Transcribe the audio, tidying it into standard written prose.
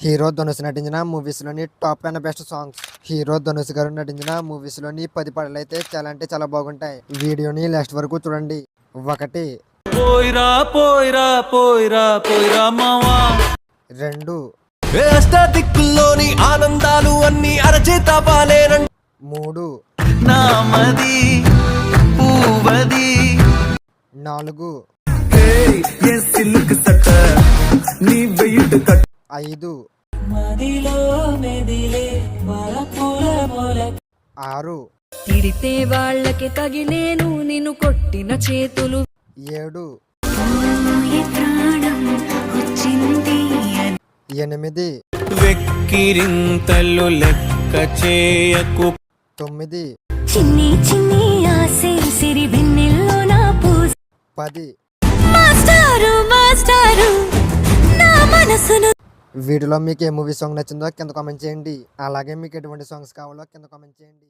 Hero Dhanush నటించిన మూవీస్లోని top 10 best songs. Hero Dhanush గారు నటించిన మూవీస్లోని 10 పాటలు అయితే చాలా అంటే చాలా బాగుంటాయి. వీడియోని లాస్ట్ వరకు చూడండి. 1 పోయిరా పోయిరా పోయిరా పోయిరా మావా 2 అష్టదిక్కుల్లోని ఆనందాలు అన్ని అరచేత పాలేనండి 3 నామది పూవది 4 5 6 తిడితే వాళ్ళకి తగిలేను నిన్ను కొట్టిన చేతులు 7 8 వెక్కిరింతలు లెక్క చేయకు 9 చిన్ని చిన్ని ఆసే సిరి వెన్నెల్లో నా పూజ 10. మాస్టారు మాస్టారు నా మనసును. వీడియోలో మీకు ఏ మూవీ సాంగ్ నచ్చిందో కింద కామెంట్ చేయండి. అలాగే మీకు ఎటువంటి సాంగ్స్ కావాలో కింద కామెంట్ చేయండి.